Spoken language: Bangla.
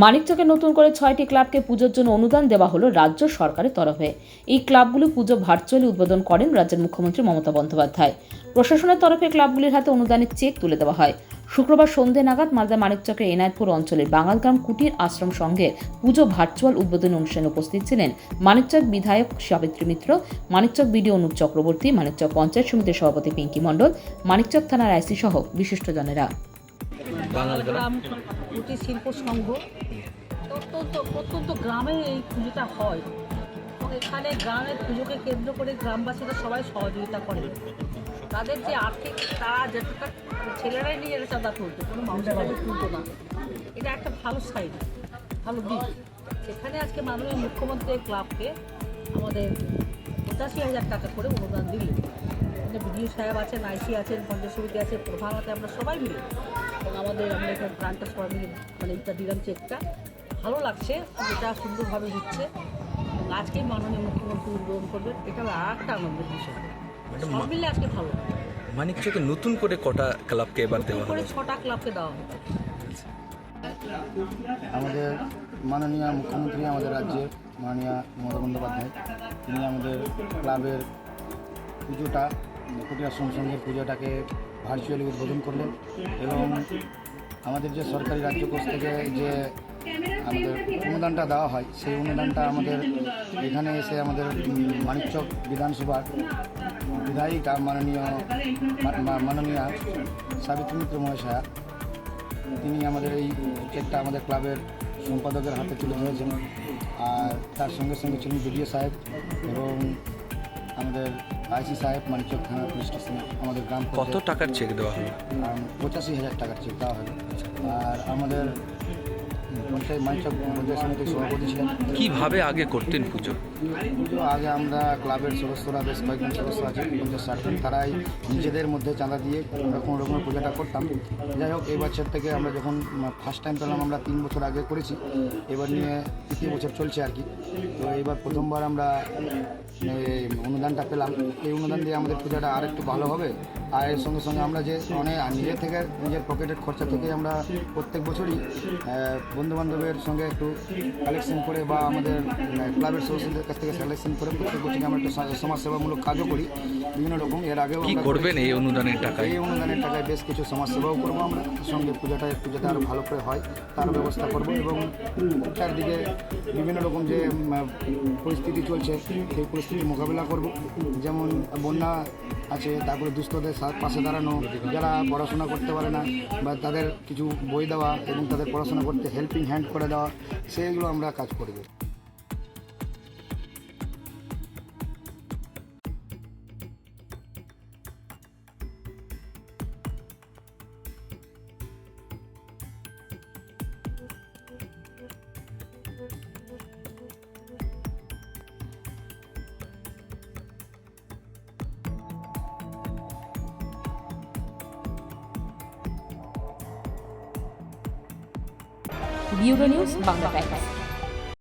মানিকচকে নতুন করে 6টি ক্লাবকে পুজোর জন্য অনুদান দেওয়া হলো রাজ্য সরকারের তরফে। এই ক্লাবগুলি পুজো ভার্চুয়ালি উদ্বোধন করেন রাজ্যের মুখ্যমন্ত্রী মমতা বন্দ্যোপাধ্যায়। প্রশাসনের তরফে ক্লাবগুলির হাতে অনুদানের চেক তুলে দেওয়া হয়। শুক্রবার সন্ধ্যে নাগাদ মালদা মানিকচকের এনায়েতপুর অঞ্চলের বাঙালগ্রাম কুটির আশ্রম সংঘের পুজো ভার্চুয়াল উদ্বোধনী অনুষ্ঠানে উপস্থিত ছিলেন মানিকচক বিধায়ক সাবিত্রী মিত্র, মানিকচক বিডিও অনুপ চক্রবর্তী, মানিকচক পঞ্চায়েত সমিতির সভাপতি পিঙ্কি মণ্ডল, মানিকচক থানার আইসি সহ বিশিষ্টজনেরা। বাঙালগ্রাম কুটির শিল্প সংঘ প্রত্যন্ত গ্রামে এই পুজোটা হয় এবং এখানে গ্রামের পুজোকে কেন্দ্র করে গ্রামবাসীরা সবাই সহযোগিতা করে। তাদের যে আর্থিক, তারা যেটা ছেলেরাই নিয়ে চাঁদা তুলতো, কোনো মানুষের কাছে তুলতো না। এটা একটা ভালো সাইড, ভালো দিক। সেখানে আজকে মাননীয় মুখ্যমন্ত্রী ক্লাবকে আমাদের 85,000 টাকা করে অনুদান দিলেন। বিডিও সাহেব আছেন, আইসি আছেন, পঞ্চায়েত সমিতি আছে, প্রধান আছে, আমরা সবাই মিলে এবং আমরা এখানে গ্রান্টটা সবাই মিলে এটা দিলাম চেকটা। ভালো লাগছে, এটা সুন্দরভাবে হচ্ছে এবং আজকেই মাননীয় মুখ্যমন্ত্রী উদ্বোধন করবেন, এটা আর একটা আনন্দের বিষয়। সব মিলে আজকে ভালো। মানিকচকে নতুন করে কটা ক্লাবকে এবার দেওয়া করে হবে? 6টা ক্লাবকে দেওয়া হবে। আমাদের মাননীয় মুখ্যমন্ত্রী, আমাদের রাজ্যের মাননীয় মমতা বন্দ্যোপাধ্যায়, তিনি আমাদের ক্লাবের পুজোটা, কুটির আশ্রম সংঘের পুজোটাকে ভার্চুয়ালি উদ্বোধন করলেন এবং আমাদের যে সরকারি রাজ্য কোষ থেকে যে আমাদের অনুদানটা দেওয়া হয়, সেই অনুদানটা আমাদের এখানে এসে আমাদের মানিকচক বিধানসভার বিধায়িকা মাননীয় সাবিত্রী মিত্র মহাশয়া, তিনি আমাদের এই চেকটা আমাদের ক্লাবের সম্পাদকের হাতে তুলে ধরেছেন। আর তার সঙ্গে সঙ্গে ছিলেন বিডিও সাহেব এবং আমাদের আইসি সাহেব, মানিকচক থানা পুলিশ স্টেশনে আমাদের গ্রাম। কত টাকার চেক দেওয়া হলো? 85,000 টাকার চেক দেওয়া হলো। আর আমাদের মানিকচক পঞ্চায়েত সমিতির সভাপতি ছিলেন। কীভাবে আগে করতেন পুজো? আগে আমরা ক্লাবের সদস্যরা, বেশ কয়েকজন সদস্য আছে, 50-60 জন, তারাই নিজেদের মধ্যে চাঁদা দিয়ে কোনো রকম পুজোটা করতাম। যাই হোক, এই বছর থেকে আমরা যখন ফার্স্ট টাইম পেলাম, আমরা 3 বছর আগে করেছি, এবার নিয়ে 3য় বছর চলছে আর কি। তো এইবার প্রথমবার আমরা অনুদানটা পেলাম। এই অনুদান দিয়ে আমাদের পুজোটা আর একটু ভালো হবে। আর এর সঙ্গে সঙ্গে আমরা যে নিজের থেকে, নিজের পকেটের খরচা থেকে আমরা প্রত্যেক বছরই বন্ধুবান্ধবের সঙ্গে একটু কালেকশন করে বা আমাদের ক্লাবের সদস্যদের কাছ থেকে কালেকশন করে প্রত্যেক বছরই আমরা একটু সমাজসেবামূলক কাজও করি বিভিন্ন রকম। এর আগেও কি করবেন এই অনুদানের টাকায়? এই অনুদানের টাকায় বেশ কিছু সমাজসেবাও করবো আমরা, সঙ্গে পুজোটা যাতে আরও ভালো করে হয় তার ব্যবস্থা করব এবং চারদিকে বিভিন্ন রকম যে পরিস্থিতি চলছে সেই পরিস্থিতির মোকাবিলা করব। যেমন বন্যা আছে, তারপরে দুস্থদের পাশে দাঁড়ানো, যারা পড়াশোনা করতে পারে না বা তাদের কিছু বই দেওয়া এবং তাদের পড়াশোনা করতে হেল্পিং হ্যান্ড করে দেওয়া, সেইগুলো আমরা কাজ করব। Bureau news, Bangla Times.